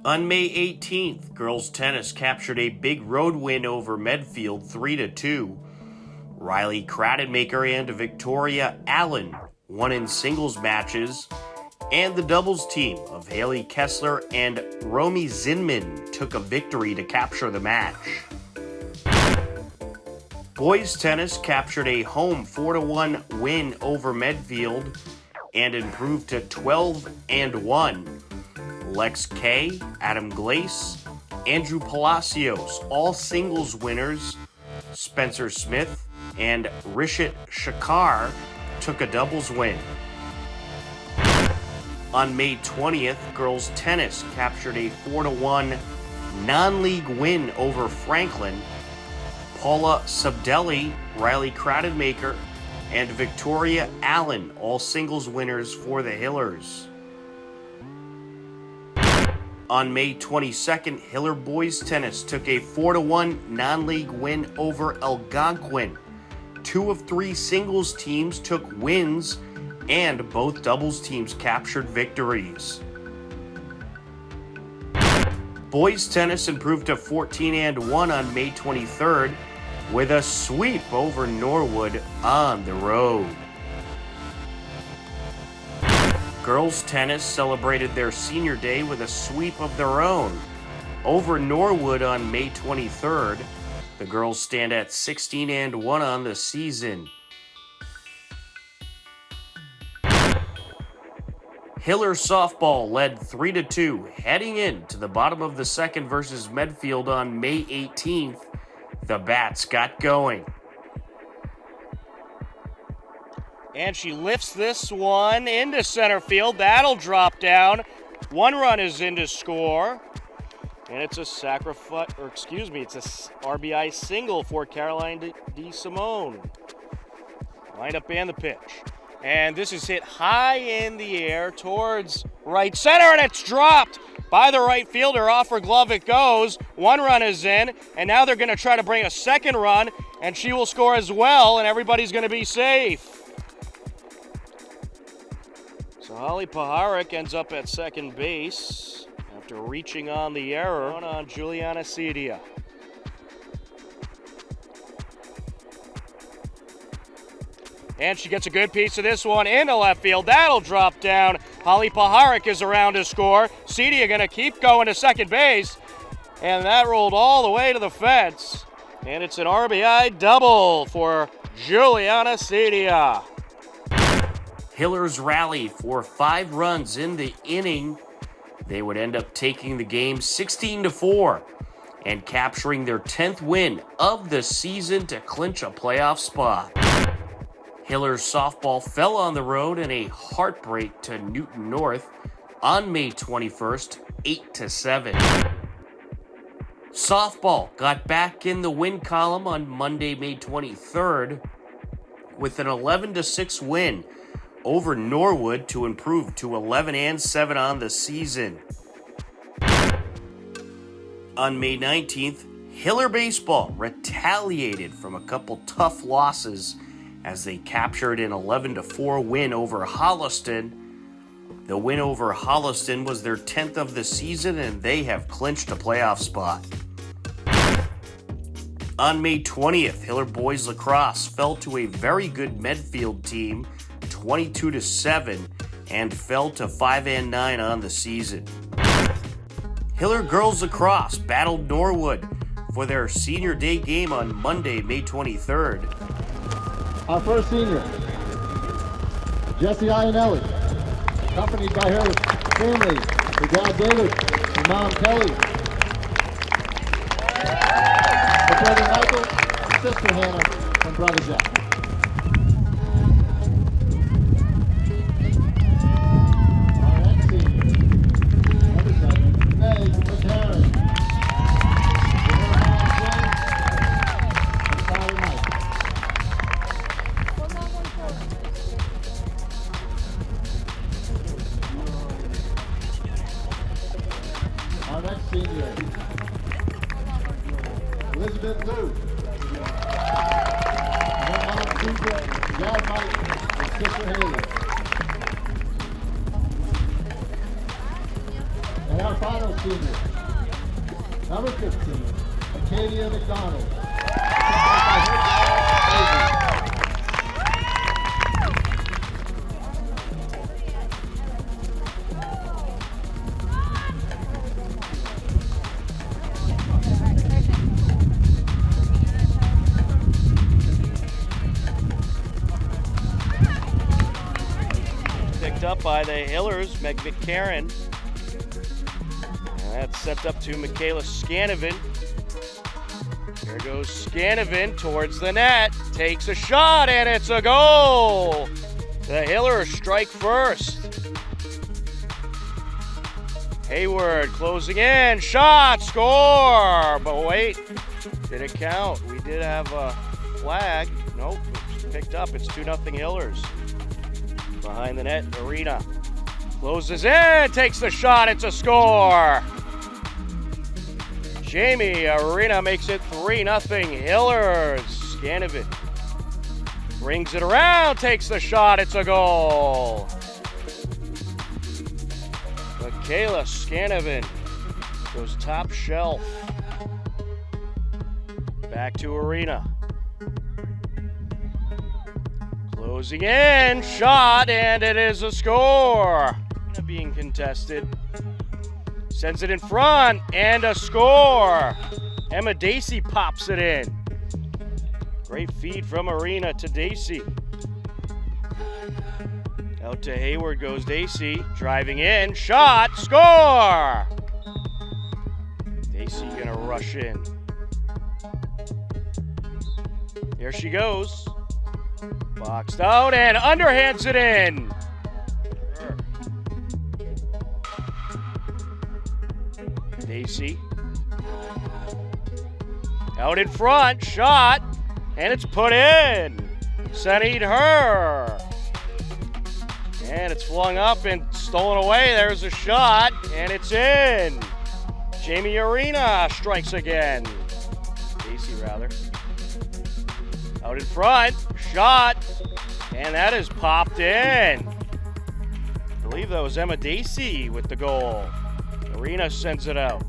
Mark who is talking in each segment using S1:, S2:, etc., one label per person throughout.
S1: On May 18th, girls tennis captured a big road win over Medfield 3-2. Riley Kradenmaker and Victoria Allen won in singles matches, and the doubles team of Haley Kessler and Romy Zinman took a victory to capture the match. Boys tennis captured a home 4-1 win over Medfield and improved to 12-1. Lex Kay, Adam Glace, Andrew Palacios, all singles winners. Spencer Smith and Rishit Shakar took a doubles win. On May 20th, girls tennis captured a 4-1 non-league win over Franklin. Paula Subdelli, Riley Kradenmaker, and Victoria Allen, all singles winners for the Hillers. On May 22nd, Hiller boys tennis took a 4-1 non-league win over Algonquin. 2 of 3 singles teams took wins, and both doubles teams captured victories. Boys tennis improved to 14-1 on May 23rd with a sweep over Norwood on the road. Girls tennis celebrated their senior day with a sweep of their own. Over Norwood on May 23rd, the girls stand at 16-1 on the season. Hiller softball led 3-2 heading into the bottom of the second versus Medfield on May 18th. The Bats got going.
S2: And she lifts this one into center field. That'll drop down. 1 run is in to score. And it's a it's a RBI single for Caroline DeSimone. Lined up and the pitch. And this is hit high in the air towards right center, and it's dropped by the right fielder. Off her glove it goes. 1 run is in, and now they're going to try to bring a second run, and she will score as well, and everybody's going to be safe. So Holly Paharik ends up at second base after reaching on the error on Juliana Cedia. And she gets a good piece of this one into left field. That'll drop down. Holly Paharik is around to score. Cedia going to keep going to second base. And that rolled all the way to the fence. And it's an RBI double for Juliana Cedia.
S1: Hillers rally for 5 runs in the inning. They would end up taking the game 16-4 and capturing their 10th win of the season to clinch a playoff spot. Hillers softball fell on the road in a heartbreak to Newton North on May 21st, 8-7. Softball got back in the win column on Monday, May 23rd with an 11-6 win over Norwood to improve to 11-7 on the season. On May 19th, Hiller baseball retaliated from a couple tough losses as they captured an 11-4 win over Holliston. The win over Holliston was their 10th of the season, and they have clinched a playoff spot. On May 20th, Hiller boys lacrosse fell to a very good Medfield team, 22-7, and fell to 5-9 on the season. Hiller girls lacrosse battled Norwood for their senior day game on Monday, May 23rd.
S3: Our first senior, Jessie Ionelli, accompanied by her family, her dad David, her mom Kelly, her brother Michael, her sister Hannah, and brother Jack. Our next senior, number 7, Meg McCarran, with her mom Jane, and father Mike. Our next senior, Elizabeth Lou. Her mom Susan, dad Mike, and sister Haley. And our final senior. Number 15, Acadia McDonald.
S2: Picked up by the Hillers, Meg McCarran. And that's set up to Michaela Scanovan. Here goes Scanovan towards the net. Takes a shot, and it's a goal! The Hillers strike first. Hayward closing in. Shot, score! But wait, did it count? We did have a flag. Nope, it's picked up. It's 2-0 Hillers. Behind the net, Arena closes in, takes the shot, it's a score! Jamie Arena makes it 3-0 Hillers. Scanovan brings it around, takes the shot, it's a goal! Michaela Scanovan goes top shelf. Back to Arena. Closing in, shot, and it is a score. Being contested. Sends it in front, and a score. Emma Dacey pops it in. Great feed from Arena to Dacey. Out to Hayward goes Dacey, driving in, shot, score! Dacey gonna rush in. Here she goes. Boxed out and underhands it in. Dacey. Out in front, shot, and it's put in. Sending her. And it's flung up and stolen away. There's a shot, and it's in. Jamie Arena strikes again. Dacey, rather. Out in front, shot, and that is popped in. I believe that was Emma Dacey with the goal. Arena sends it out.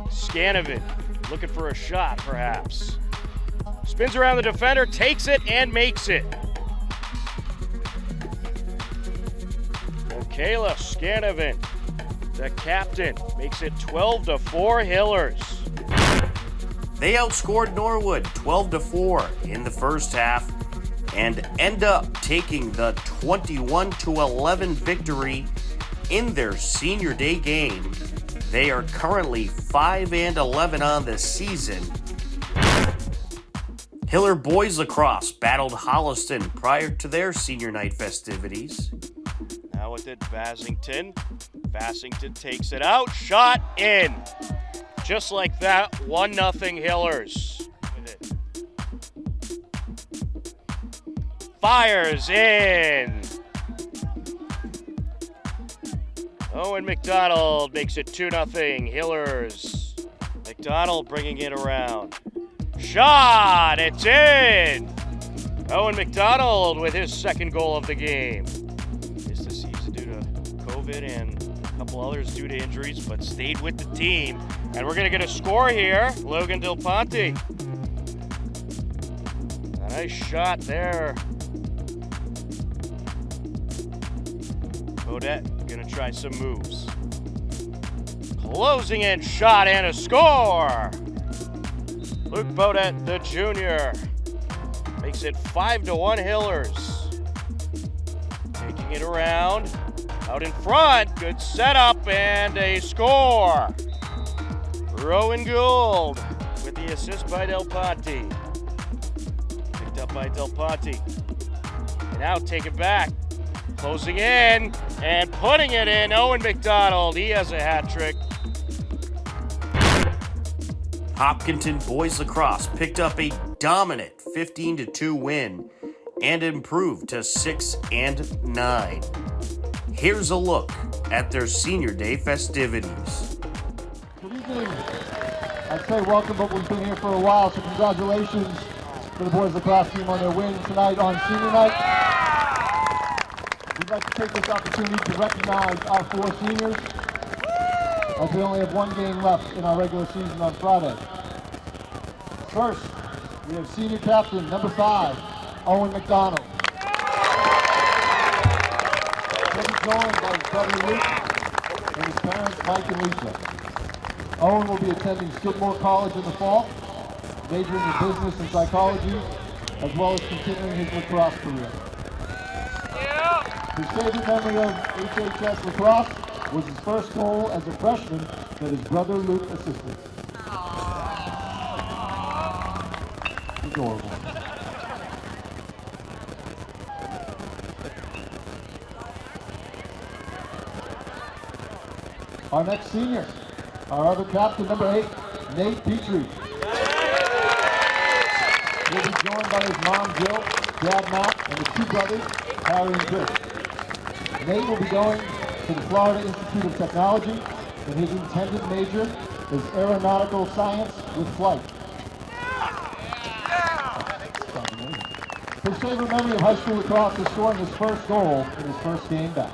S2: Scanovan looking for a shot, perhaps. Spins around the defender, takes it, and makes it. Michaela Scanovan, the captain, makes it 12-4 Hillers.
S1: They outscored Norwood 12-4 in the first half and end up taking the 21-11 victory in their senior day game. They are currently 5-11 on the season. Hiller boys lacrosse battled Holliston prior to their senior night festivities.
S2: Now with it, Vassington. Vassington takes it out, shot in. Just like that, 1-0 Hillers. Fires in. Owen McDonald makes it 2-0 Hillers. McDonald bringing it around. Shot, it's in. Owen McDonald with his second goal of the game. Missed the season due to COVID and a couple others due to injuries, but stayed with the team. And we're gonna get a score here. Logan Del Ponte. A nice shot there. Bodette gonna try some moves. Closing in, shot, and a score. Luke Bodette, the junior, makes it 5-1 Hillers. Taking it around, out in front, good setup, and a score. Rowan Gould with the assist by Del Ponte. Picked up by Del Ponte. And now take it back. Closing in and putting it in, Owen McDonald. He has a hat trick.
S1: Hopkinton boys lacrosse picked up a dominant 15-2 win and improved to 6-9. Here's a look at their senior day festivities.
S3: Good evening. I'd say welcome, but we've been here for a while, so congratulations to the boys lacrosse team on their win tonight on senior night. We'd like to take this opportunity to recognize our 4 seniors. as we only have one game left in our regular season on Friday. First, we have senior captain, number 5, Owen McDonald. He'll be joined by his brother Luke and his parents, Mike and Lisa. Owen will be attending Skidmore College in the fall, majoring in business and psychology, as well as continuing his lacrosse career. His favorite memory of HHS lacrosse was his first goal as a freshman that his brother Luke assisted. Adorable. Our next senior, our other captain, number 8, Nate Petrie. He'll be joined by his mom, Jill, dad, Matt, and his 2 brothers, Harry and Chris. Nate will be going to the Florida Institute of Technology, and his intended major is aeronautical science with flight. His favorite memory of high school lacrosse is scoring his first goal in his first game back.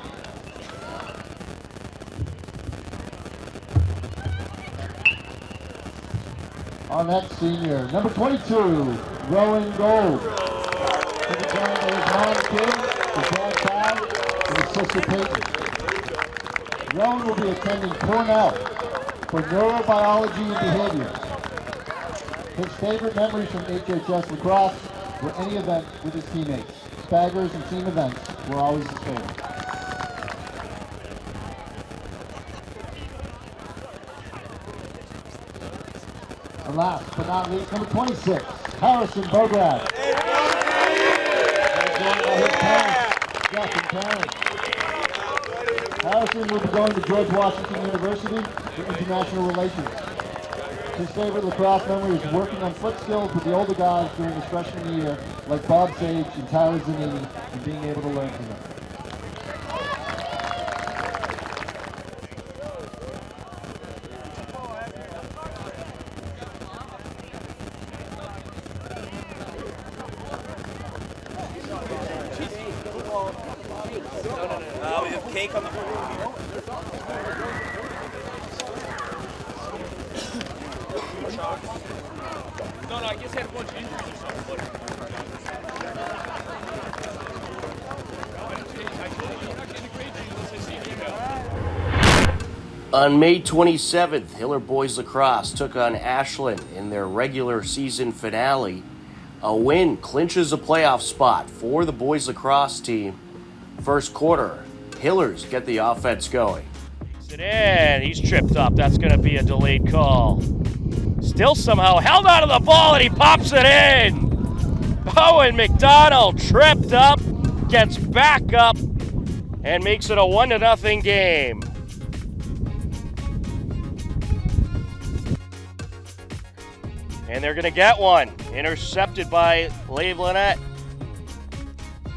S3: Our next senior, number 22, Rowan Gold. He'll be joined by his mom, Kim, his dad, Todd, and his sister, Peyton. Rowan will be attending Cornell for neurobiology and behavior. His favorite memories from HHS lacrosse were any event with his teammates. Spaggers and team events were always his favorite. And last but not least, number 26, Harrison Bograd. Joined by his parents, Jeff and Karen. Harrison will be going to George Washington University for international relations. His favorite lacrosse memory is working on foot skills with the older guys during his freshman year, like Bob Sage and Tyler Zanini, and being able to learn from them.
S4: We have cake on the floor. No, I just had a bunch of injuries or something.
S1: On May 27th, Hiller Boys Lacrosse took on Ashland in their regular season finale. A win clinches a playoff spot for the boys lacrosse team. First quarter, Hillers get the offense going.
S2: It in. He's tripped up. That's going to be a delayed call. Still somehow held onto the ball, and he pops it in. Owen McDonald tripped up, gets back up, and makes it a 1-0 game. And they're going to get one. Intercepted by Lave Lynette.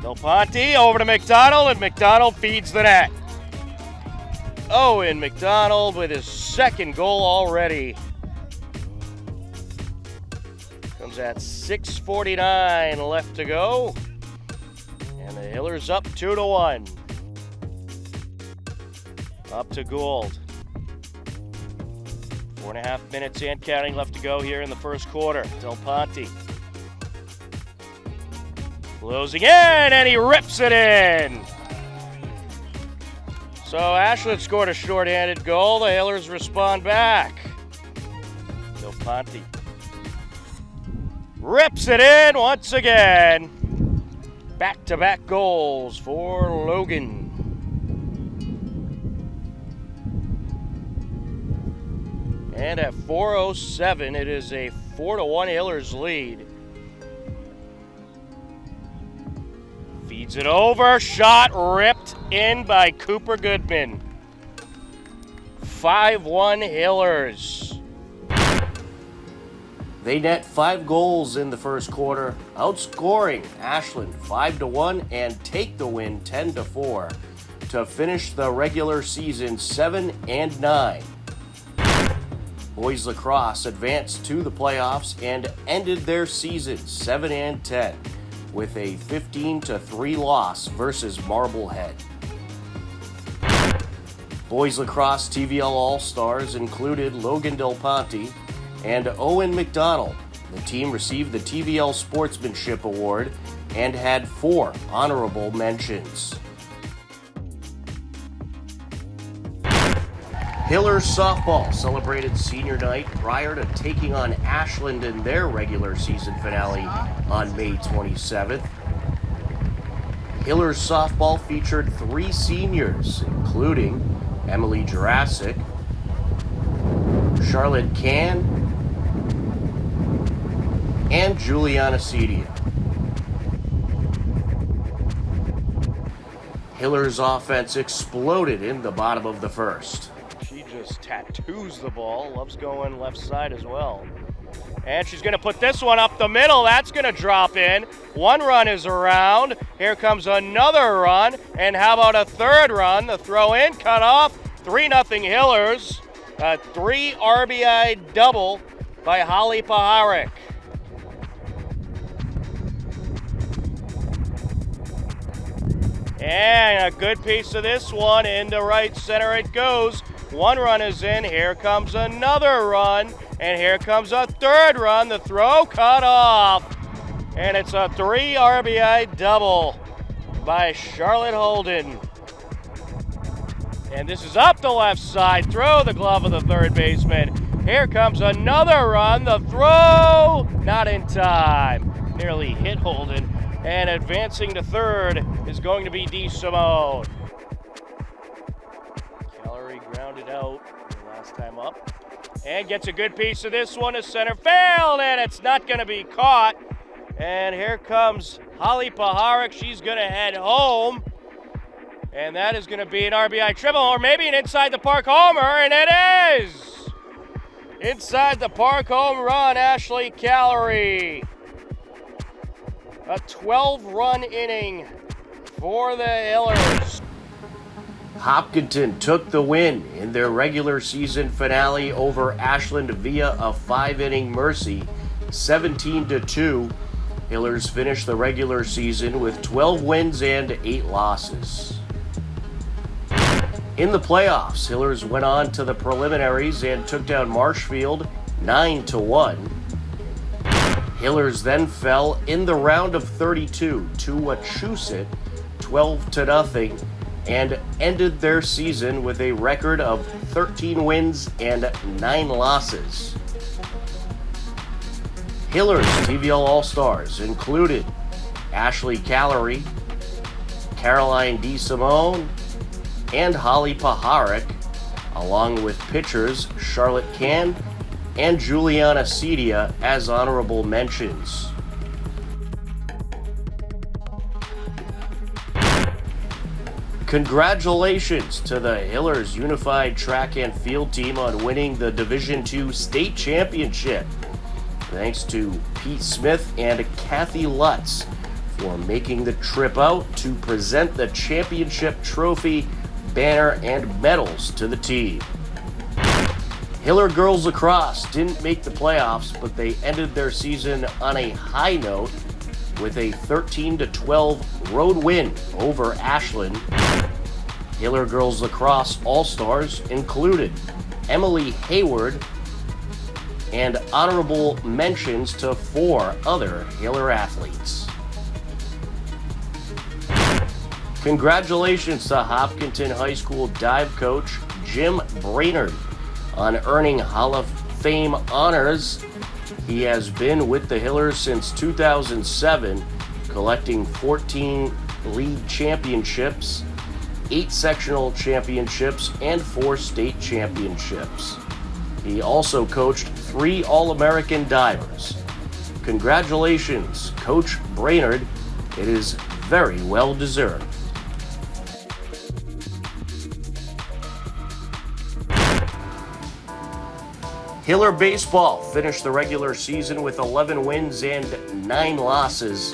S2: Del Ponte over to McDonald, and McDonald feeds the net. Owen McDonald with his second goal already. Comes at 6:49 left to go. And the Hillers up 2-1. Up to Gould. 4.5 minutes and counting left to go here in the first quarter. Del Ponte. Closing in, and he rips it in. So Ashland scored a shorthanded goal. The Hillers respond back. Del Ponte rips it in once again. Back-to-back goals for Logan. And at 4:07, it is a 4-1 Hillers lead. Feeds it over, shot ripped in by Cooper Goodman. 5-1 Hillers.
S1: They net 5 goals in the first quarter, outscoring Ashland 5-1 and take the win 10-4 to finish the regular season 7-9. Boys lacrosse advanced to the playoffs and ended their season 7-10 with a 15-3 loss versus Marblehead. Boys lacrosse TVL All-Stars included Logan Del Ponte and Owen McDonald. The team received the TVL Sportsmanship Award and had 4 honorable mentions. Hillers softball celebrated senior night prior to taking on Ashland in their regular season finale on May 27th. Hillers softball featured 3 seniors, including Emily Jurassic, Charlotte Can, and Juliana Cedia. Hillers offense exploded in the bottom of the first.
S2: She just tattoos the ball, loves going left side as well. And she's going to put this one up the middle. That's going to drop in. 1 run is around. Here comes another run. And how about a 3rd run? The throw in, cut off. 3-0 Hillers. A 3 RBI double by Holly Paharik. And a good piece of this one into right center it goes. 1 run is in. Here comes another run. And here comes a 3rd run. The throw cut off. And it's a 3 RBI double by Charlotte Holden. And this is up the left side. Throw the glove of the 3rd baseman. Here comes another run. The throw not in time. Nearly hit Holden. And advancing to 3rd is going to be DeSimone. Callery grounded out last time up. And gets a good piece of this one to center field, and it's not going to be caught. And here comes Holly Paharik. She's going to head home. And that is going to be an RBI triple, or maybe an inside the park homer, and it is! Inside the park home run, Ashley Callery. A 12-run inning for the Hillers.
S1: Hopkinton took the win in their regular season finale over Ashland via a 5-inning mercy, 17-2. Hillers finished the regular season with 12 wins and 8 losses. In the playoffs, Hillers went on to the preliminaries and took down Marshfield 9-1. Hillers then fell in the round of 32 to Wachusett 12-0 and ended their season with a record of 13 wins and 9 losses. Hillers TVL All-Stars included Ashley Callery, Caroline DeSimone, and Holly Paharik, along with pitchers Charlotte Can and Juliana Cedia as honorable mentions. Congratulations to the Hillers Unified Track and Field Team on winning the Division II State Championship. Thanks to Pete Smith and Kathy Lutz for making the trip out to present the championship trophy, banner, and medals to the team. Hiller girls lacrosse didn't make the playoffs, but they ended their season on a high note with a 13-12 road win over Ashland. Hiller girls lacrosse all-stars included Emily Hayward and honorable mentions to 4 other Hiller athletes. Congratulations to Hopkinton High School dive coach Jim Brainerd on earning Hall of Fame honors. He has been with the Hillers since 2007, collecting 14 league championships, 8 sectional championships, and 4 state championships. He also coached 3 All-American divers. Congratulations, Coach Brainerd. It is very well deserved. Hiller baseball finished the regular season with 11 wins and 9 losses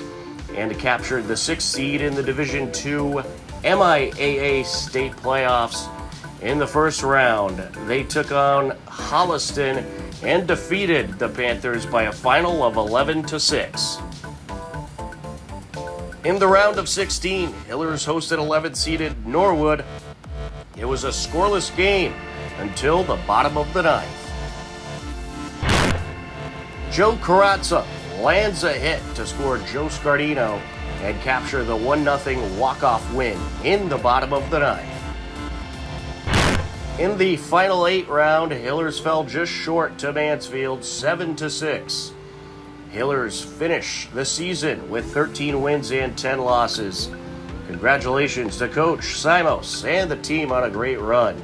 S1: and captured the 6th seed in the Division II MIAA state playoffs. In the first round, they took on Holliston and defeated the Panthers by a final of 11-6. In the round of 16, Hillers hosted 11th-seeded Norwood. It was a scoreless game until the bottom of the ninth. Joe Carrazza lands a hit to score Joe Scardino and capture the 1-0 walk-off win in the bottom of the ninth. In the final 8 round, Hillers fell just short to Mansfield 7-6. Hillers finish the season with 13 wins and 10 losses. Congratulations to Coach Simos and the team on a great run.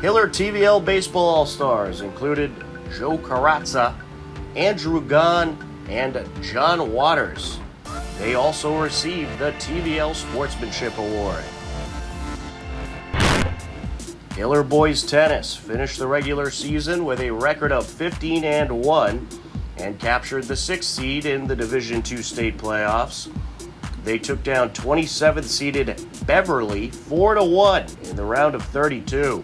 S1: Hiller TVL Baseball All-Stars included Joe Carrazza, Andrew Gahn, and John Waters. They also received the TVL Sportsmanship Award. Hiller Boys Tennis finished the regular season with a record of 15-1 and captured the 6th seed in the Division II state playoffs. They took down 27th seeded Beverly 4-1 in the round of 32.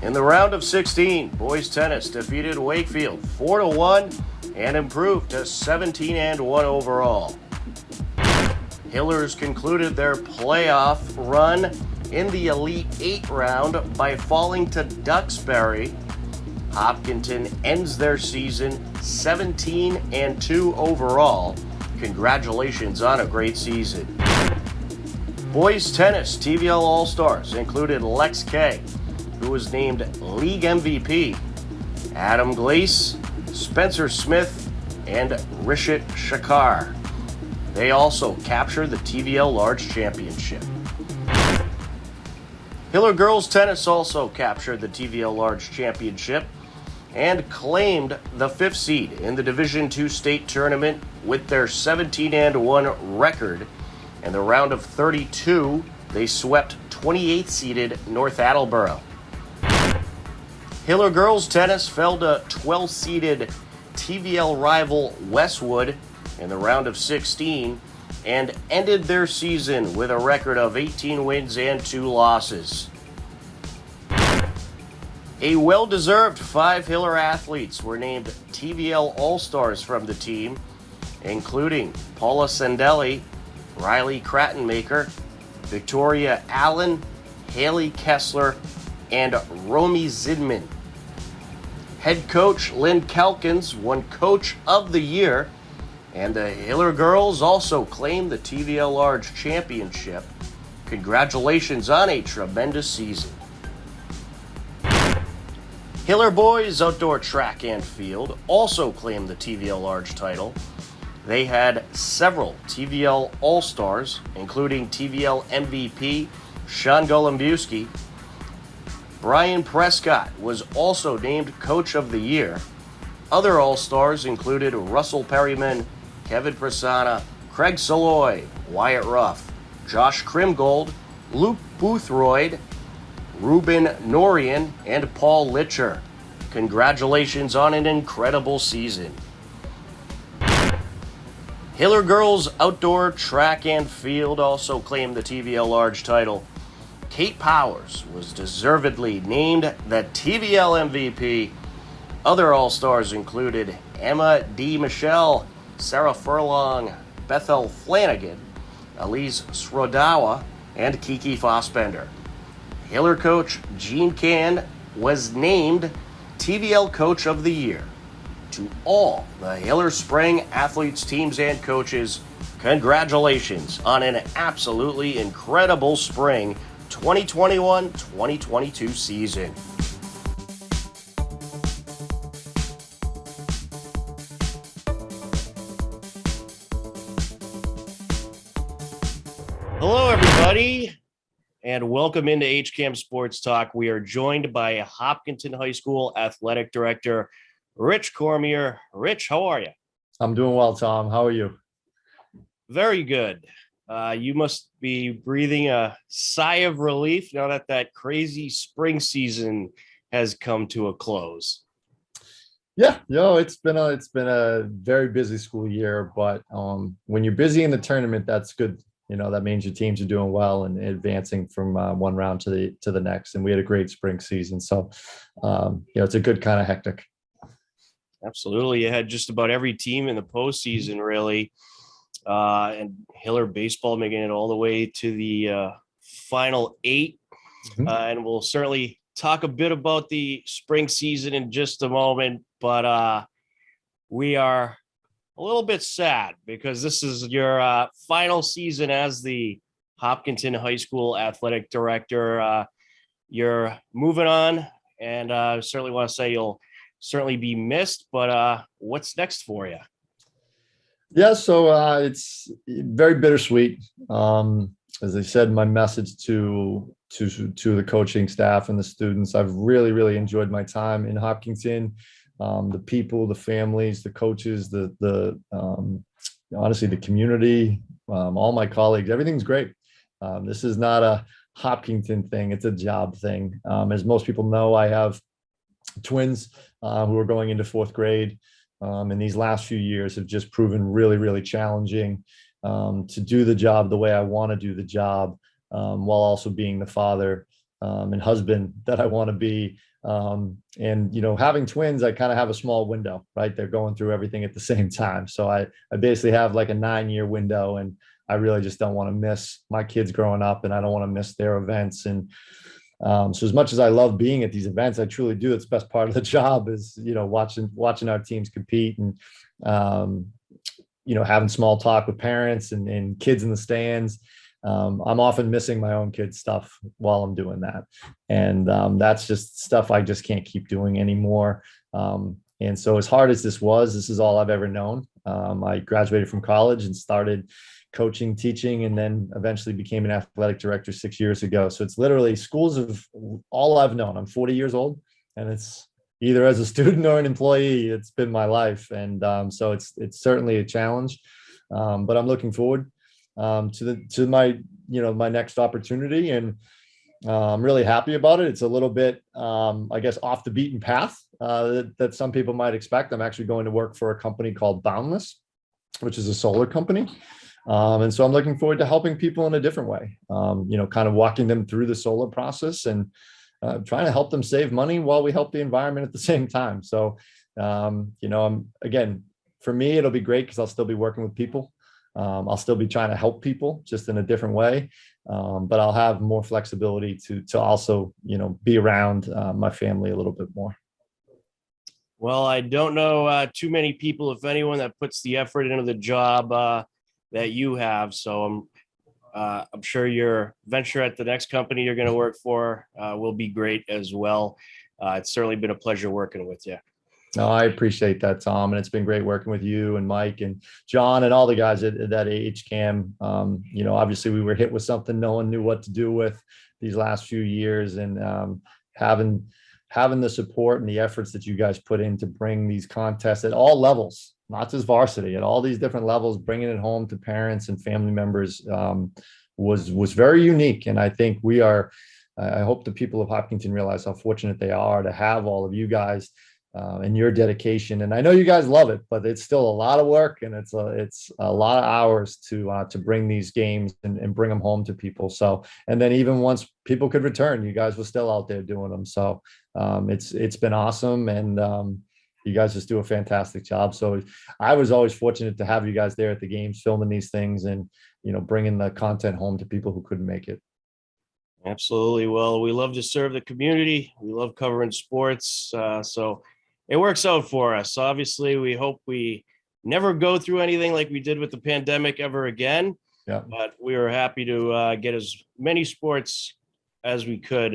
S1: In the round of 16, Boys Tennis defeated Wakefield 4-1 and improved to 17-1 overall. Hillers concluded their playoff run in the Elite 8 round by falling to Duxbury. Hopkinton ends their season 17-2 overall. Congratulations on a great season. Boys Tennis TVL All-Stars included Lex K, who was named League MVP, Adam Glace, Spencer Smith, and Rishit Shakar. They also captured the TVL Large Championship. Hiller Girls Tennis also captured the TVL Large Championship and claimed the 5th seed in the Division II state tournament with their 17-1 record. In the round of 32, they swept 28th seeded North Attleboro. Hiller Girls Tennis fell to 12th seeded TVL rival Westwood in the round of 16 and ended their season with a record of 18 wins and 2 losses. A well-deserved 5 Hiller athletes were named TVL All-Stars from the team, including Paula Sendelli, Riley Crattenmaker, Victoria Allen, Haley Kessler, and Romy Zidman. Head coach Lynn Kelkins won Coach of the Year, and the Hiller girls also claimed the TVL Large Championship. Congratulations on a tremendous season. Hiller Boys Outdoor Track and Field also claimed the TVL Large title. They had several TVL All-Stars, including TVL MVP Sean Golombiewski. Brian Prescott was also named Coach of the Year. Other All-Stars included Russell Perryman, Kevin Prasanna, Craig Saloy, Wyatt Ruff, Josh Krimgold, Luke Boothroyd, Ruben Norian, and Paul Litcher. Congratulations on an incredible season. Hiller Girls Outdoor Track and Field also claimed the TVL Large title. Kate Powers was deservedly named the TVL MVP. Other All-Stars included Emma D. Michelle, Sarah Furlong, Bethel Flanagan, Elise Srodawa, and Kiki Fossbender. Hiller coach Gene Can was named TVL Coach of the Year. To all the Hiller Spring athletes, teams, and coaches, congratulations on an absolutely incredible spring 2021-2022 season. Hello, everybody, and welcome into HCAM Sports Talk. We are joined by Hopkinton High School Athletic Director Rich Cormier. Rich, how are you?
S5: I'm doing well, Tom. How are you?
S1: Very good. You must be breathing a sigh of relief now that that crazy spring season has come to a close.
S5: Yeah, it's been a very busy school year, but when you're busy in the tournament, that's good. That means your teams are doing well and advancing from one round to the next. And we had a great spring season, so it's a good kind of hectic.
S1: Absolutely, you had just about every team in the postseason, really, and Hiller baseball making it all the way to the
S2: final 8.
S5: Mhm.
S2: And we'll certainly talk a bit about the spring season in just a moment. But we are a little bit sad because this is your final season as the Hopkinton High School athletic director. You're moving on, and I certainly want to say you'll certainly be missed. But what's next for you?
S5: Yeah, so it's very bittersweet. As I said, my message to the coaching staff and the students, I've really enjoyed my time in Hopkinton. The people, the families, the coaches, the honestly, the community, all my colleagues, everything's great. This is not a Hopkinton thing; it's a job thing. As most people know, I have twins who are going into 4th grade. And these last few years have just proven really challenging to do the job the way I want to do the job, while also being the father and husband that I want to be. And, having twins, I kind of have a small window, right? They're going through everything at the same time. So I basically have like a 9-year window, and I really just don't want to miss my kids growing up, and I don't want to miss their events. And so as much as I love being at these events, I truly do. It's the best part of the job is, watching our teams compete and, having small talk with parents and kids in the stands. I'm often missing my own kids' stuff while I'm doing that. And that's just stuff I just can't keep doing anymore. And so as hard as this is all I've ever known. I graduated from college and started coaching, teaching, and then eventually became an athletic director 6 years ago. So it's literally schools of all I've known. I'm 40 years old, and it's either as a student or an employee, it's been my life. And so it's certainly a challenge, but I'm looking forward to my next opportunity, and I'm really happy about it. It's a little bit, I guess, off the beaten path that some people might expect. I'm actually going to work for a company called Boundless, which is a solar company. And so I'm looking forward to helping people in a different way, kind of walking them through the solar process and trying to help them save money while we help the environment at the same time. So, again, for me, it'll be great because I'll still be working with people. I'll still be trying to help people just in a different way. But I'll have more flexibility to also, be around my family a little bit more.
S2: Well, I don't know too many people, if anyone, that puts the effort into the job that you have. So I'm sure your venture at the next company you're going to work for will be great as well. It's certainly been a pleasure working with you.
S5: No, I appreciate that, Tom. And it's been great working with you and Mike and John and all the guys at HCAM. Obviously we were hit with something no one knew what to do with these last few years, and having the support and the efforts that you guys put in to bring these contests at all levels, not just varsity, at all these different levels, bringing it home to parents and family members was very unique. And I think I hope the people of Hopkinton realize how fortunate they are to have all of you guys and your dedication. And I know you guys love it, but it's still a lot of work, and it's a lot of hours to bring these games and bring them home to people. So, and then even once people could return, you guys were still out there doing them. So it's been awesome. And you guys just do a fantastic job. So I was always fortunate to have you guys there at the games, filming these things and, bringing the content home to people who couldn't make it.
S2: Absolutely. Well, we love to serve the community. We love covering sports. So it works out for us. Obviously, we hope we never go through anything like we did with the pandemic ever again.
S5: Yeah.
S2: But we were happy to get as many sports as we could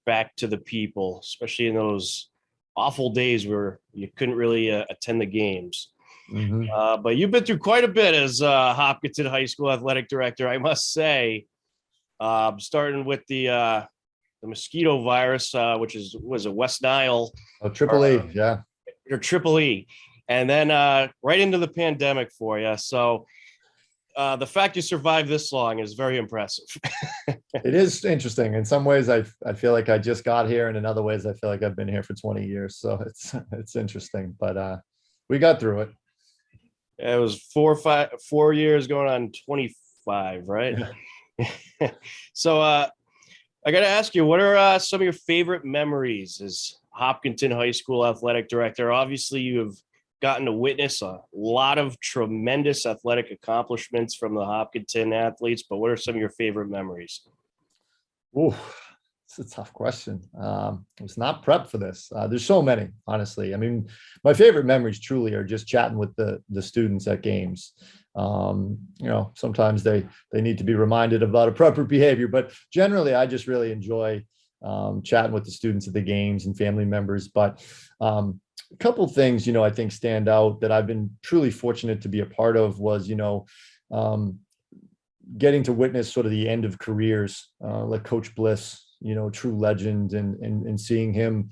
S2: back to the people, especially in those awful days where you couldn't really attend the games.
S5: Mm-hmm.
S2: But you've been through quite a bit as Hopkinton High School athletic director, I must say. Starting with the mosquito virus, which was a West Nile.
S5: Oh, Triple E, yeah.
S2: Or Triple E. And then right into the pandemic for you. So the fact you survived this long is very impressive.
S5: It is interesting. In some ways, I feel like I just got here, and in other ways, I feel like I've been here for 20 years. So it's interesting, but we got through it.
S2: It was 4 years going on 25, right? Yeah. So I got to ask you, what are some of your favorite memories as Hopkinton High School athletic director? Obviously, you have gotten to witness a lot of tremendous athletic accomplishments from the Hopkinton athletes, but what are some of your favorite memories?
S5: Ooh, it's a tough question. I was not prepped for this. There's so many, honestly. I mean, my favorite memories truly are just chatting with the students at games. Sometimes they need to be reminded about appropriate behavior, but generally, I just really enjoy chatting with the students at the games and family members. But a couple of things, I think stand out that I've been truly fortunate to be a part of was, getting to witness sort of the end of careers, like Coach Bliss, true legend, and seeing him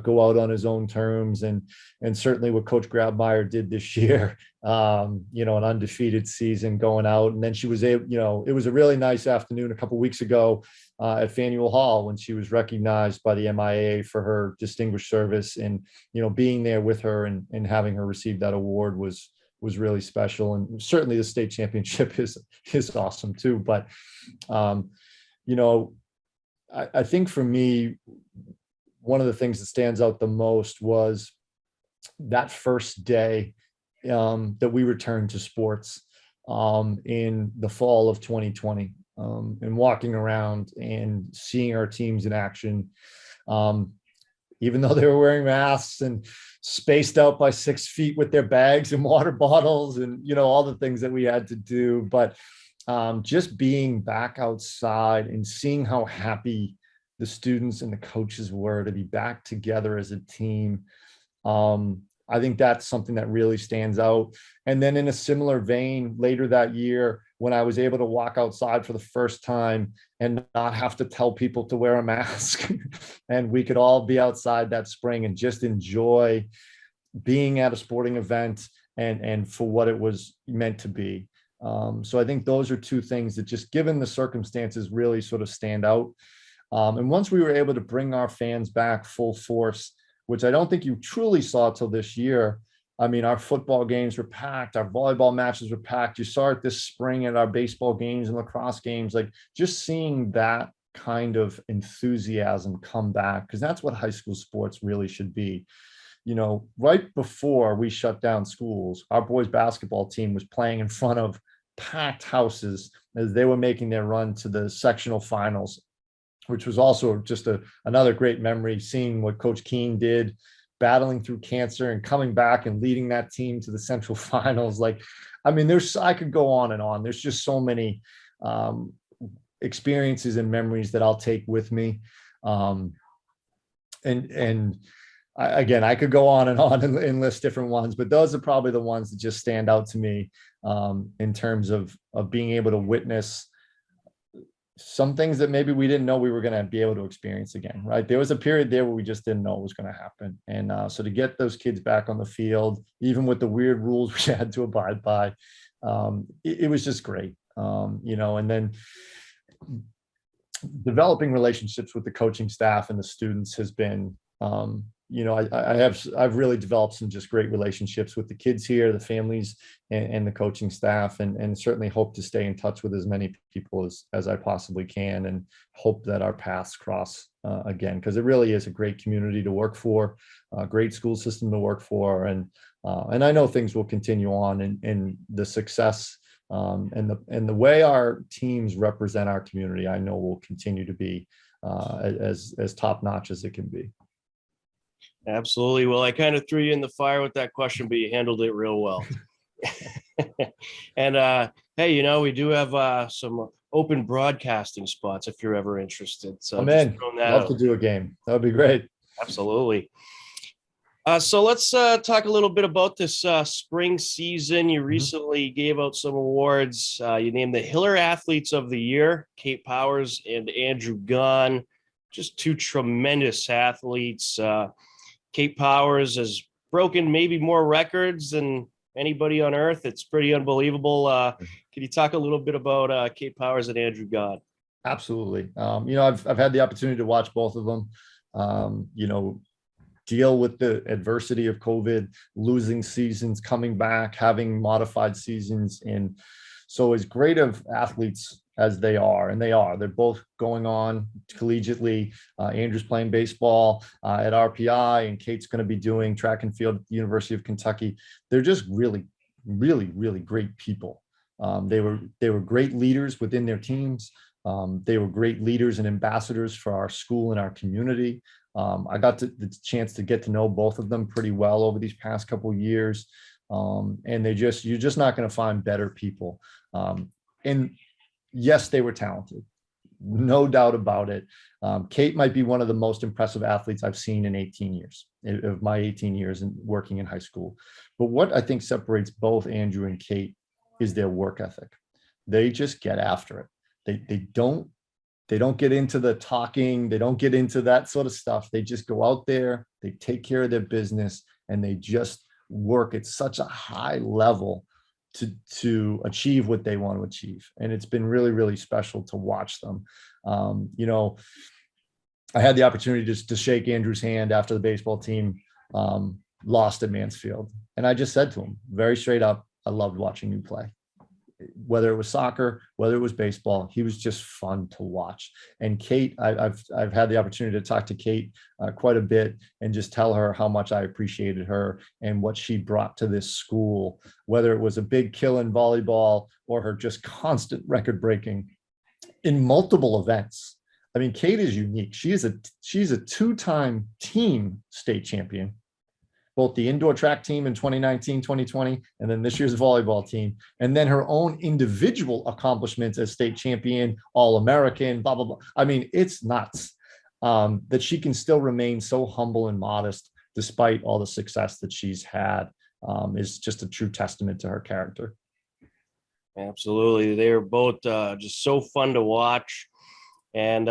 S5: go out on his own terms, and certainly what Coach Grabmeyer did this year, an undefeated season going out, and then she was able, it was a really nice afternoon a couple of weeks ago at Faneuil Hall when she was recognized by the MIA for her distinguished service, and being there with her and having her receive that award was really special. And certainly the state championship is awesome too. But, I think for me, one of the things that stands out the most was that first day that we returned to sports in the fall of 2020, and walking around and seeing our teams in action. Even though they were wearing masks and spaced out by 6 feet with their bags and water bottles and, all the things that we had to do. But just being back outside and seeing how happy the students and the coaches were to be back together as a team. I think that's something that really stands out. And then in a similar vein, later that year, when I was able to walk outside for the first time and not have to tell people to wear a mask, and we could all be outside that spring and just enjoy being at a sporting event and for what it was meant to be. So I think those are two things that, just given the circumstances, really sort of stand out. And once we were able to bring our fans back full force, which I don't think you truly saw till this year. I mean, our football games were packed, our volleyball matches were packed. You saw it this spring at our baseball games and lacrosse games, like just seeing that kind of enthusiasm come back, because that's what high school sports really should be. Right before we shut down schools, our boys basketball team was playing in front of packed houses as they were making their run to the sectional finals, which was also just another great memory, seeing what Coach Keene did, battling through cancer and coming back and leading that team to the central finals. Like, I mean, I could go on and on. There's just so many experiences and memories that I'll take with me. Again, I could go on and list different ones, but those are probably the ones that just stand out to me in terms of being able to witness some things that maybe we didn't know we were going to be able to experience again, right? There was a period there where we just didn't know it was going to happen. And so to get those kids back on the field, even with the weird rules we had to abide by, it was just great. And then developing relationships with the coaching staff and the students has been, I've really developed some just great relationships with the kids here, the families, and the coaching staff, and certainly hope to stay in touch with as many people as I possibly can, and hope that our paths cross again, because it really is a great community to work for, a great school system to work for, and I know things will continue on, and the success and the way our teams represent our community, I know will continue to be as top notch as it can be.
S6: Absolutely. Well, I kind of threw you in the fire with that question, but you handled it real well. And hey, we do have some open broadcasting spots if you're ever interested. So
S5: I'm in. Love to do a game. That would be great.
S6: Absolutely. So let's talk a little bit about this spring season. You recently gave out some awards. You named the Hiller Athletes of the Year, Kate Powers and Andrew Gunn, just two tremendous athletes. Kate Powers has broken maybe more records than anybody on earth. It's pretty unbelievable. Can you talk a little bit about Kate Powers and Andrew Gunn?
S5: Absolutely. I've had the opportunity to watch both of them, deal with the adversity of COVID, losing seasons, coming back, having modified seasons. And so as great of athletes as they are, and they're both going on collegiately. Andrew's playing baseball at RPI, and Kate's going to be doing track and field at the University of Kentucky. They're just really, really, really great people. They were great leaders within their teams. They were great leaders and ambassadors for our school and our community. I got the chance to get to know both of them pretty well over these past couple of years. And you're just not going to find better people. And yes, they were talented, no doubt about it. Kate might be one of the most impressive athletes I've seen in 18 years of my 18 years in working in high school. But what I think separates both Andrew and Kate is their work ethic. They just get after it. They don't get into the talking. They don't get into that sort of stuff. They just go out there, they take care of their business, and they just work at such a high level to achieve what they want to achieve. And it's been really, really special to watch them. I had the opportunity to shake Andrew's hand after the baseball team lost at Mansfield. And I just said to him very straight up, I loved watching you play. Whether it was soccer, whether it was baseball, he was just fun to watch. And Kate, I've had the opportunity to talk to Kate quite a bit and just tell her how much I appreciated her and what she brought to this school, whether it was a big kill in volleyball or her just constant record breaking in multiple events. I mean, Kate is unique. She's a two-time team state champion, both the indoor track team in 2019, 2020, and then this year's volleyball team. And then her own individual accomplishments as state champion, All-American, blah, blah, blah. I mean, it's nuts that she can still remain so humble and modest despite all the success that she's had. Is just a true testament to her character.
S6: Absolutely. They are both just so fun to watch. And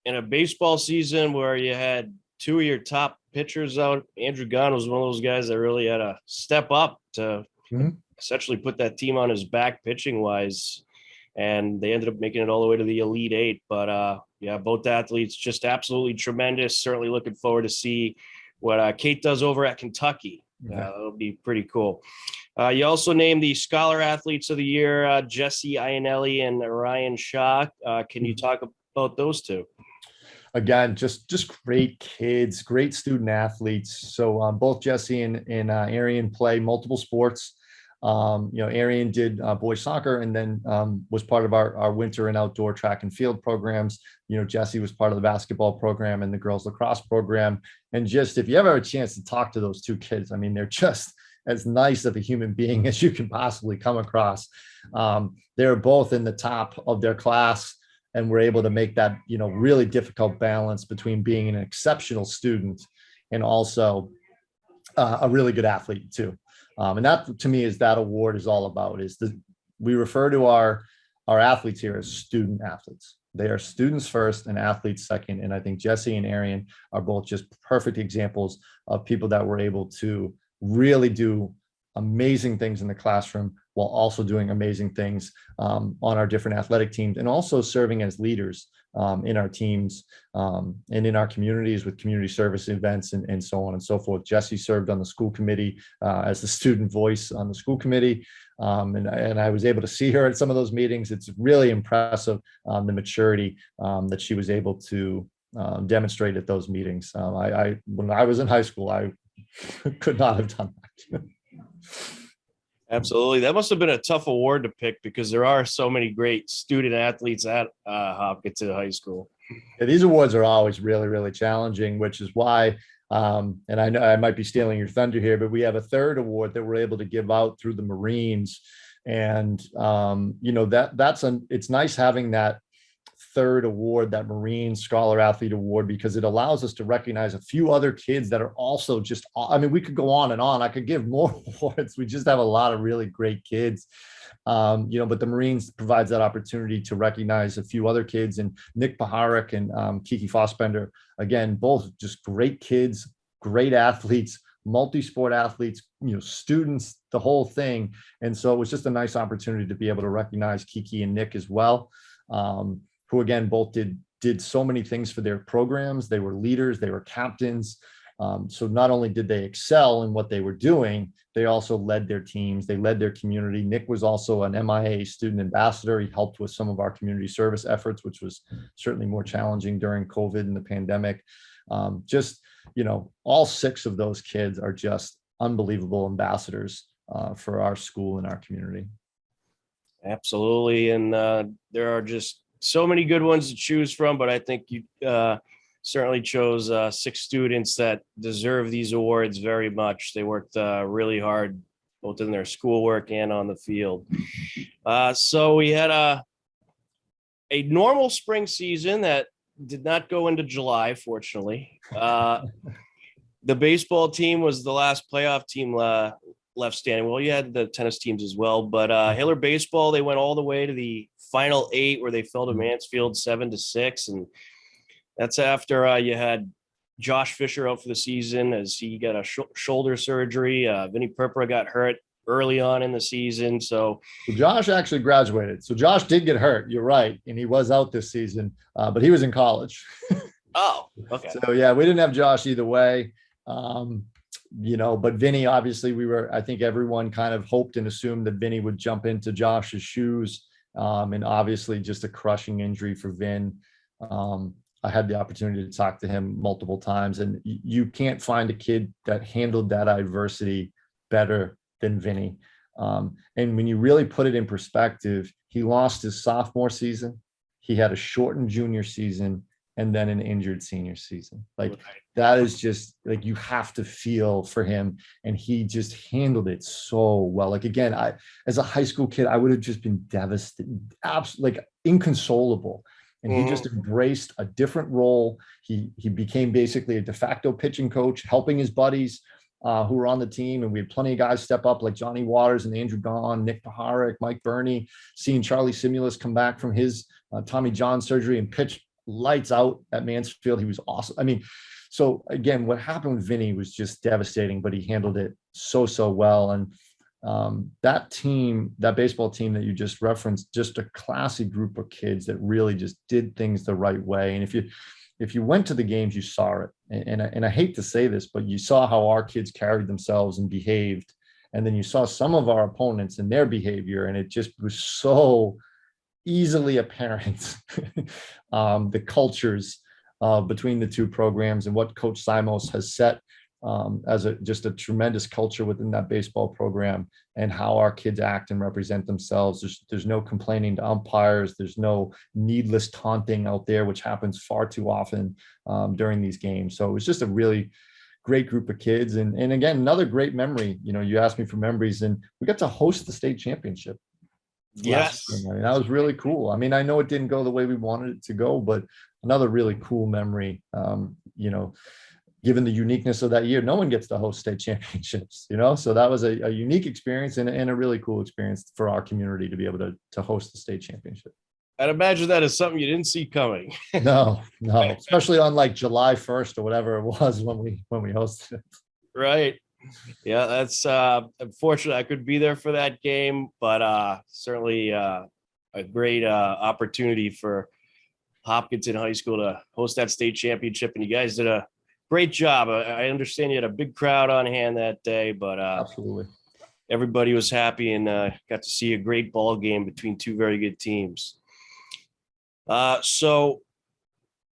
S6: in a baseball season where you had two of your top pitchers out, Andrew Gunn was one of those guys that really had to step up to essentially put that team on his back pitching wise. And they ended up making it all the way to the Elite Eight. But yeah, both athletes just absolutely tremendous. Certainly looking forward to see what Kate does over at Kentucky. That'll be pretty cool. You also named the Scholar Athletes of the Year, Jesse Ionelli and Ryan Shaw. Can you talk about those two?
S5: Again, just great kids, great student athletes. So both Jesse and Arian play multiple sports. Arian did boys soccer and then was part of our winter and outdoor track and field programs. Jesse was part of the basketball program and the girls lacrosse program. And just if you ever have a chance to talk to those two kids, I mean, they're just as nice of a human being as you can possibly come across. They're both in the top of their class. And we're able to make that, really difficult balance between being an exceptional student and also a really good athlete too. And that to me is that award is all about we refer to our athletes here as student athletes. They are students first and athletes second. And I think Jesse and Arian are both just perfect examples of people that were able to really do amazing things in the classroom while also doing amazing things on our different athletic teams and also serving as leaders in our teams and in our communities with community service events and so on and so forth. Jesse served on the school committee as the student voice on the school committee. And I was able to see her at some of those meetings. It's really impressive, the maturity that she was able to demonstrate at those meetings. When I was in high school, I could not have done that.
S6: Absolutely. That must have been a tough award to pick because there are so many great student athletes at Hopkinton High School.
S5: Yeah, these awards are always really, really challenging, which is why, and I know I might be stealing your thunder here, but we have a third award that we're able to give out through the Marines. And, it's nice having that third award, that Marine Scholar Athlete Award, because it allows us to recognize a few other kids that are also just, we could go on and on. I could give more awards. We just have a lot of really great kids, but the Marines provides that opportunity to recognize a few other kids, and Nick Paharik and Kiki Fossbender, again, both just great kids, great athletes, multi-sport athletes, students, the whole thing. And so it was just a nice opportunity to be able to recognize Kiki and Nick as well. Who again both did so many things for their programs. They were leaders, they were captains. So not only did they excel in what they were doing, they also led their teams, they led their community. Nick was also an MIA student ambassador. He helped with some of our community service efforts, which was certainly more challenging during COVID and the pandemic. All six of those kids are just unbelievable ambassadors for our school and our community.
S6: Absolutely. And there are just so many good ones to choose from, but I think you certainly chose 6 students that deserve these awards very much. They worked really hard, both in their schoolwork and on the field. So we had a normal spring season that did not go into July, fortunately. The baseball team was the last playoff team left standing. Well, you had the tennis teams as well, but Hiller baseball, they went all the way to the final 8 where they fell to Mansfield 7-6. And that's after you had Josh Fisher out for the season as he got a shoulder surgery. Vinny Purpura got hurt early on in the season. So
S5: Josh actually graduated. So Josh did get hurt. You're right. And he was out this season, but he was in college.
S6: Oh, okay.
S5: So yeah, we didn't have Josh either way. But Vinny, obviously I think everyone kind of hoped and assumed that Vinny would jump into Josh's shoes. And obviously just a crushing injury for Vin. I had the opportunity to talk to him multiple times, and you can't find a kid that handled that adversity better than Vinny. And when you really put it in perspective, he lost his sophomore season. He had a shortened junior season and then an injured senior season. Like that is just like, you have to feel for him. And he just handled it so well. Like, again, as a high school kid, I would have just been devastated, absolutely like inconsolable. And he just embraced a different role. He became basically a de facto pitching coach, helping his buddies who were on the team. And we had plenty of guys step up like Johnny Waters and Andrew Gahn, Nick Paharik, Mike Burney, seeing Charlie Simulus come back from his Tommy John surgery and pitch lights out at Mansfield. He was awesome. I mean, so again, what happened with Vinny was just devastating, but he handled it so well. And that team, that baseball team that you just referenced, just a classy group of kids that really just did things the right way. And if you went to the games, you saw it. And I hate to say this, but you saw how our kids carried themselves and behaved. And then you saw some of our opponents and their behavior, and it just was so easily apparent the cultures between the two programs and what Coach Simos has set as just a tremendous culture within that baseball program, and how our kids act and represent themselves. There's no complaining to umpires. There's no needless taunting out there, which happens far too often during these games. So it was just a really great group of kids. And again, another great memory. You asked me for memories, and we got to host the state championship.
S6: Yes.
S5: That was really cool. I mean, I know it didn't go the way we wanted it to go, but another really cool memory. Given the uniqueness of that year, no one gets to host state championships, so that was a unique experience and a really cool experience for our community to be able to host the state championship.
S6: I'd imagine that is something you didn't see coming.
S5: No, especially on like July 1st or whatever it was when we hosted it.
S6: Right. Yeah, that's unfortunate. I could be there for that game, but certainly a great opportunity for Hopkinton High School to host that state championship. And you guys did a great job. I understand you had a big crowd on hand that day, but
S5: absolutely
S6: everybody was happy and got to see a great ball game between two very good teams. So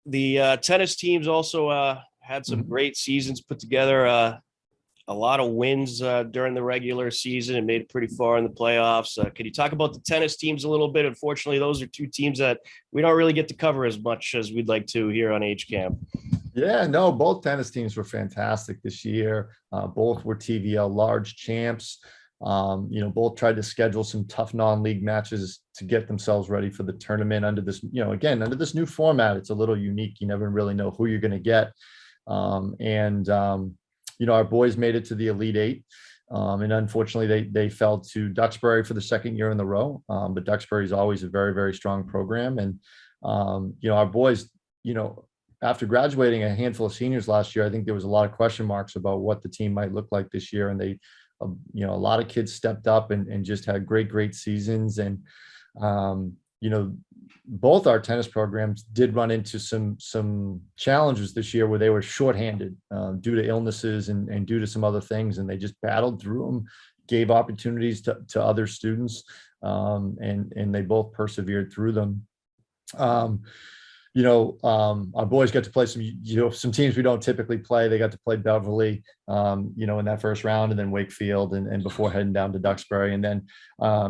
S6: the tennis teams also had some great seasons put together. A lot of wins during the regular season and made it pretty far in the playoffs. Can you talk about the tennis teams a little bit? Unfortunately, those are two teams that we don't really get to cover as much as we'd like to here on HCAM.
S5: Yeah, no, both tennis teams were fantastic this year. Both were TVL large champs. Both tried to schedule some tough non-league matches to get themselves ready for the tournament under this, under this new format. It's a little unique. You never really know who you're going to get. Our boys made it to the Elite Eight. And unfortunately, they fell to Duxbury for the second year in a row. But Duxbury is always a very, very strong program. And, our boys, after graduating a handful of seniors last year, I think there was a lot of question marks about what the team might look like this year. And they, a lot of kids stepped up and just had great seasons. And, both our tennis programs did run into some challenges this year where they were shorthanded due to illnesses and due to some other things. And they just battled through them, gave opportunities to other students, and they both persevered through them. our boys got to play some teams we don't typically play. They got to play Beverly, in that first round, and then Wakefield, and before heading down to Duxbury. And then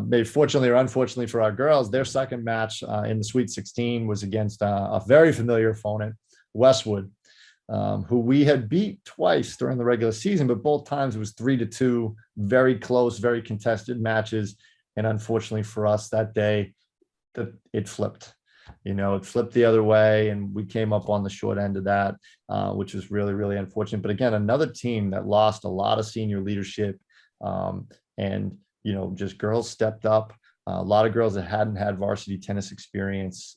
S5: maybe fortunately or unfortunately for our girls, their second match in the Sweet 16 was against a very familiar opponent, Westwood, who we had beat twice during the regular season, but both times it was 3-2, very close, very contested matches. And unfortunately for us that day, it flipped. It flipped the other way, and we came up on the short end of that, which was really, really unfortunate. But again, another team that lost a lot of senior leadership, and just girls stepped up. A lot of girls that hadn't had varsity tennis experience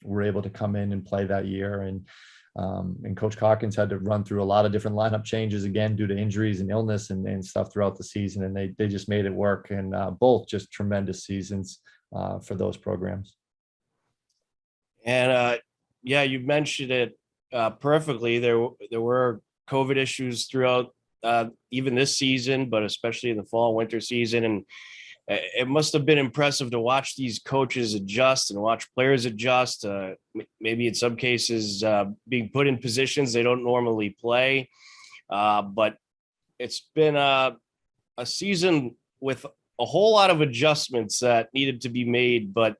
S5: were able to come in and play that year. And Coach Calkins had to run through a lot of different lineup changes again due to injuries and illness and stuff throughout the season, and they just made it work. And both just tremendous seasons for those programs.
S6: And you mentioned it perfectly. There were COVID issues throughout even this season, but especially in the fall, winter season. And it must have been impressive to watch these coaches adjust and watch players adjust, maybe in some cases being put in positions they don't normally play. But it's been a season with a whole lot of adjustments that needed to be made, but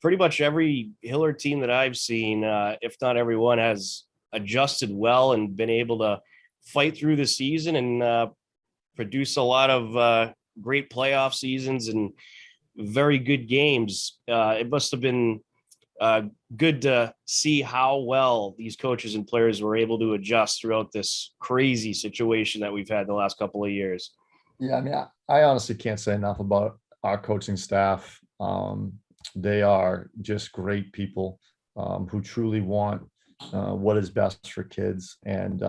S6: pretty much every Hiller team that I've seen, if not everyone, has adjusted well and been able to fight through the season and produce a lot of great playoff seasons and very good games. It must have been good to see how well these coaches and players were able to adjust throughout this crazy situation that we've had the last couple of years.
S5: Yeah, I mean, I honestly can't say enough about our coaching staff. They are just great people who truly want what is best for kids. And,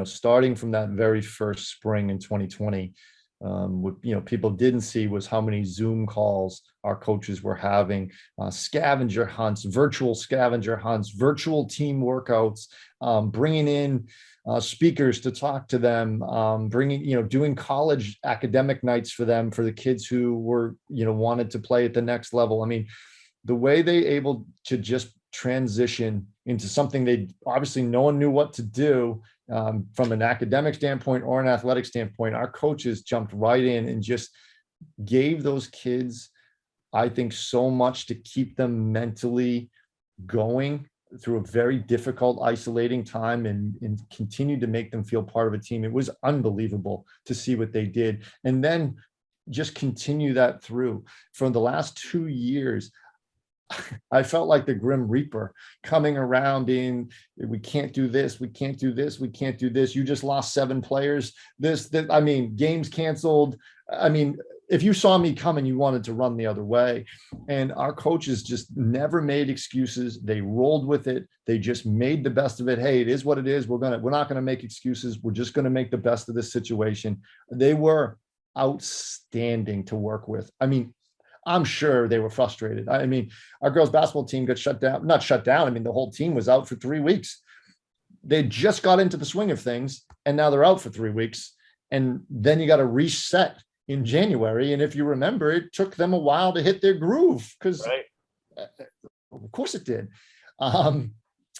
S5: starting from that very first spring in 2020, what people didn't see was how many Zoom calls our coaches were having, scavenger hunts, virtual scavenger hunts, virtual team workouts, bringing in speakers to talk to them, doing college academic nights for them, for the kids who were, wanted to play at the next level. I mean, the way they able to just transition into something they obviously no one knew what to do from an academic standpoint or an athletic standpoint, our coaches jumped right in and just gave those kids, I think, so much to keep them mentally going through a very difficult, isolating time and continued to make them feel part of a team. It was unbelievable to see what they did. And then just continue that through. For the last 2 years, I felt like the Grim Reaper coming around being, we can't do this, we can't do this, we can't do this. You just lost 7 players. Games canceled. I mean, if you saw me coming, you wanted to run the other way. And our coaches just never made excuses. They rolled with it. They just made the best of it. Hey, it is what it is. We're not gonna make excuses. We're just gonna make the best of this situation. They were outstanding to work with. I mean, I'm sure they were frustrated. I mean, our girls basketball team got shut down, not shut down. I mean, the whole team was out for 3 weeks. They just got into the swing of things, and now they're out for 3 weeks. And then you got to reset in January. And if you remember, it took them a while to hit their groove because, of course it did. And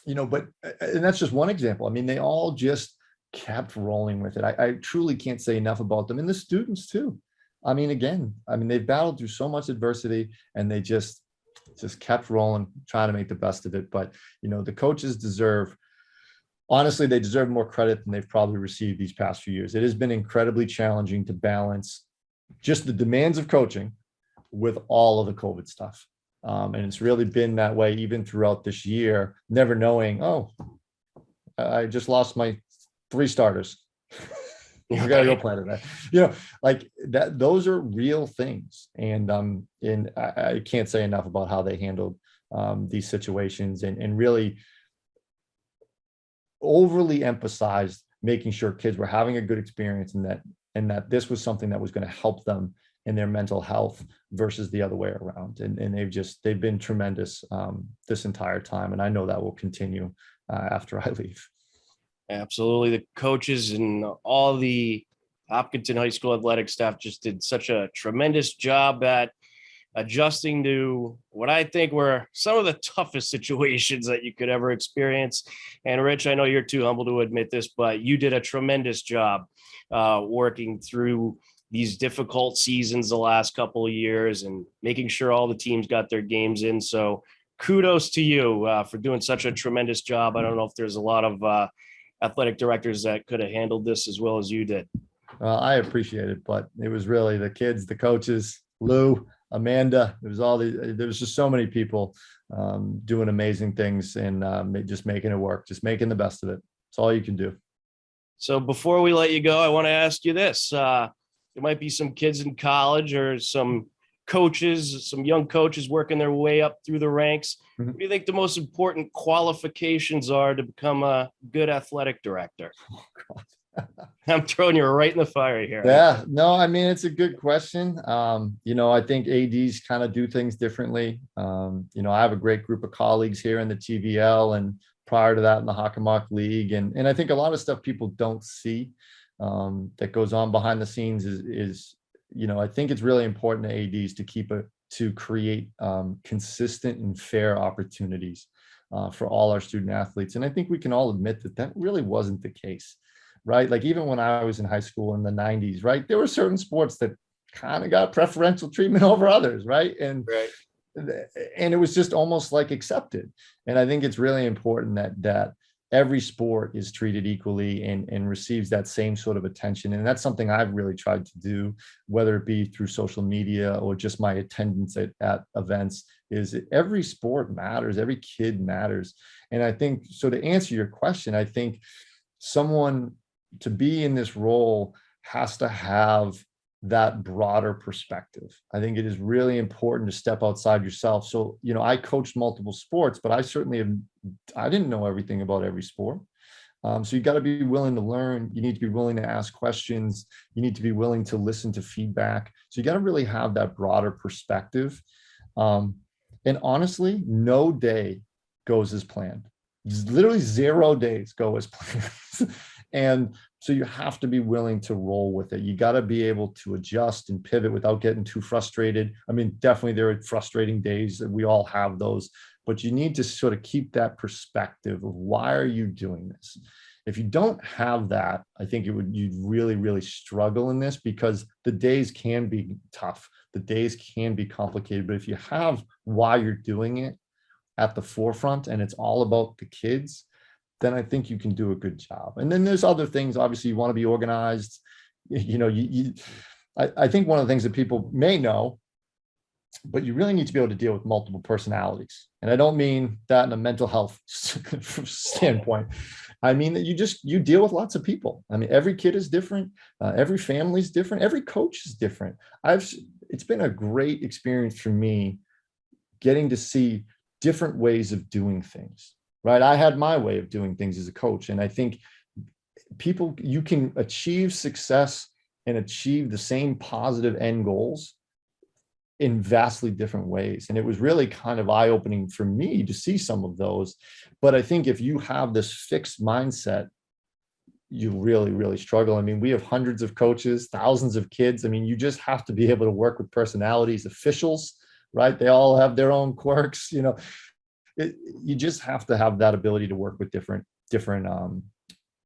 S5: that's just one example. I mean, they all just kept rolling with it. I truly can't say enough about them, and the students too. I mean, they've battled through so much adversity, and they just kept rolling, trying to make the best of it. But, the coaches deserve more credit than they've probably received these past few years. It has been incredibly challenging to balance just the demands of coaching with all of the COVID stuff. And it's really been that way even throughout this year, never knowing, I just lost my 3 starters. We gotta go play today. Like that, those are real things. And I can't say enough about how they handled these situations and really overly emphasized making sure kids were having a good experience and that this was something that was going to help them in their mental health versus the other way around. And they've been tremendous this entire time. And I know that will continue after I leave.
S6: Absolutely. The coaches and all the Hopkinton High School athletic staff just did such a tremendous job at adjusting to what I think were some of the toughest situations that you could ever experience. And Rich, I know you're too humble to admit this, but you did a tremendous job working through these difficult seasons the last couple of years and making sure all the teams got their games in. So kudos to you for doing such a tremendous job. I don't know if there's a lot of athletic directors that could have handled this as well as you did.
S5: Well, I appreciate it, but it was really the kids, the coaches, Lou, Amanda. There was just so many people doing amazing things and just making it work, just making the best of it. It's all you can do.
S6: So before we let you go, I want to ask you this. There might be some kids in college or some coaches, some young coaches working their way up through the ranks.
S5: Mm-hmm.
S6: What do you think the most important qualifications are to become a good athletic director?
S5: Oh,
S6: I'm throwing you right in the fire here.
S5: Yeah, no, I mean, it's a good question. I think ADs kind of do things differently. I have a great group of colleagues here in the TVL and prior to that in the Hockenmock League. And I think a lot of stuff people don't see that goes on behind the scenes is I think it's really important to ADs to create consistent and fair opportunities for all our student athletes. And I think we can all admit that really wasn't the case, right? Like even when I was in high school in the 90s, right, there were certain sports that kind of got preferential treatment over others, right? And it was just almost like accepted. And I think it's really important that every sport is treated equally and receives that same sort of attention. And that's something I've really tried to do, whether it be through social media or just my attendance at events, is every sport matters, every kid matters. And I think, so to answer your question, I think someone to be in this role has to have that broader perspective. I think it is really important to step outside yourself. So, I coached multiple sports, but I didn't know everything about every sport. So you got to be willing to learn. You need to be willing to ask questions. You need to be willing to listen to feedback. So you got to really have that broader perspective. And honestly, no day goes as planned. Literally 0 days go as planned. And so you have to be willing to roll with it. You got to be able to adjust and pivot without getting too frustrated. I mean, definitely there are frustrating days that we all have those, but you need to sort of keep that perspective of why are you doing this? If you don't have that, I think you'd really, really struggle in this because the days can be tough. The days can be complicated, but if you have why you're doing it at the forefront and it's all about the kids, then I think you can do a good job. And then there's other things. Obviously, you want to be organized. I think one of the things that people may know, but you really need to be able to deal with multiple personalities. And I don't mean that in a mental health standpoint. I mean that you deal with lots of people. I mean, every kid is different. Every family is different. Every coach is different. It's been a great experience for me getting to see different ways of doing things. Right. I had my way of doing things as a coach. And I think you can achieve success and achieve the same positive end goals in vastly different ways. And it was really kind of eye-opening for me to see some of those. But I think if you have this fixed mindset, you really, really struggle. I mean, we have hundreds of coaches, thousands of kids. I mean, you just have to be able to work with personalities, officials, right? They all have their own quirks, you just have to have that ability to work with different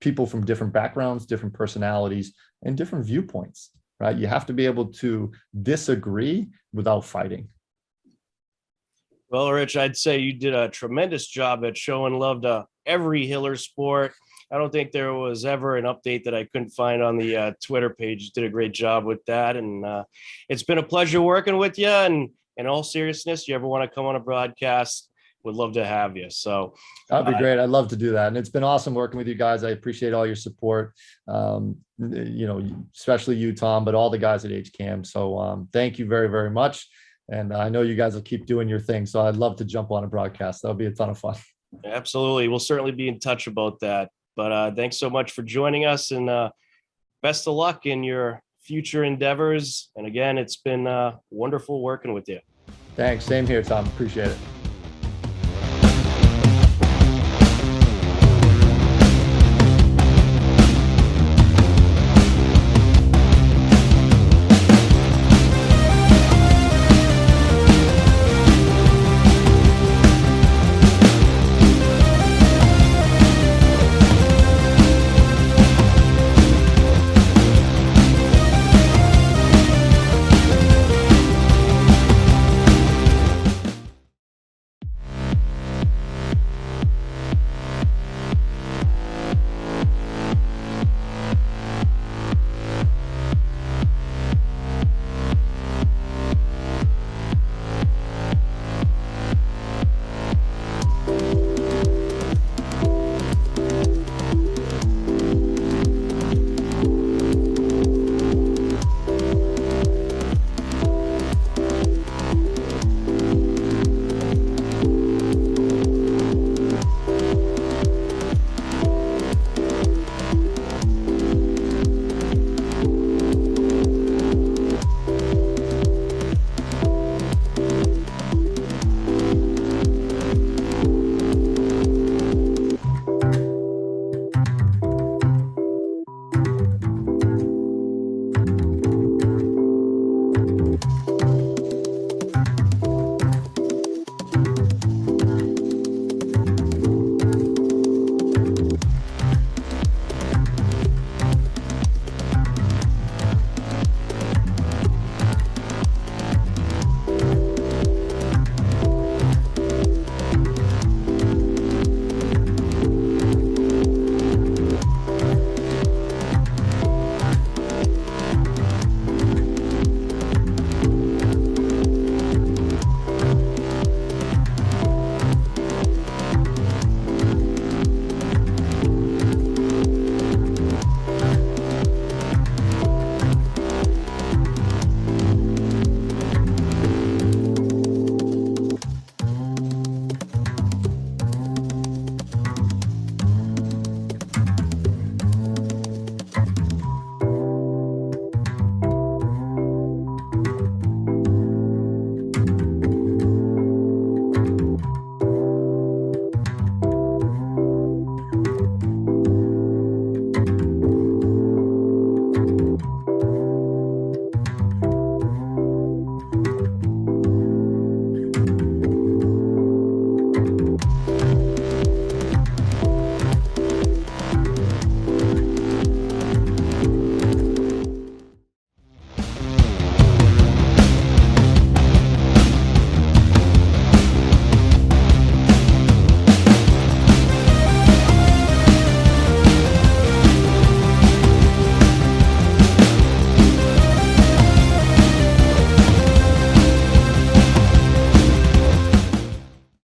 S5: people from different backgrounds, different personalities, and different viewpoints, right? You have to be able to disagree without fighting.
S6: Well, Rich, I'd say you did a tremendous job at showing love to every Hillers sport. I don't think there was ever an update that I couldn't find on the Twitter page. You did a great job with that. And it's been a pleasure working with you. And in all seriousness, you ever want to come on a broadcast, would love to have you. So
S5: that'd be great. I'd love to do that. And it's been awesome working with you guys. I appreciate all your support. Especially you, Tom, but all the guys at HCAM. So thank you very, very much. And I know you guys will keep doing your thing. So I'd love to jump on a broadcast. That'll be a ton of fun.
S6: Absolutely. We'll certainly be in touch about that. But thanks so much for joining us and best of luck in your future endeavors. And again, it's been wonderful working with you.
S5: Thanks. Same here, Tom. Appreciate it.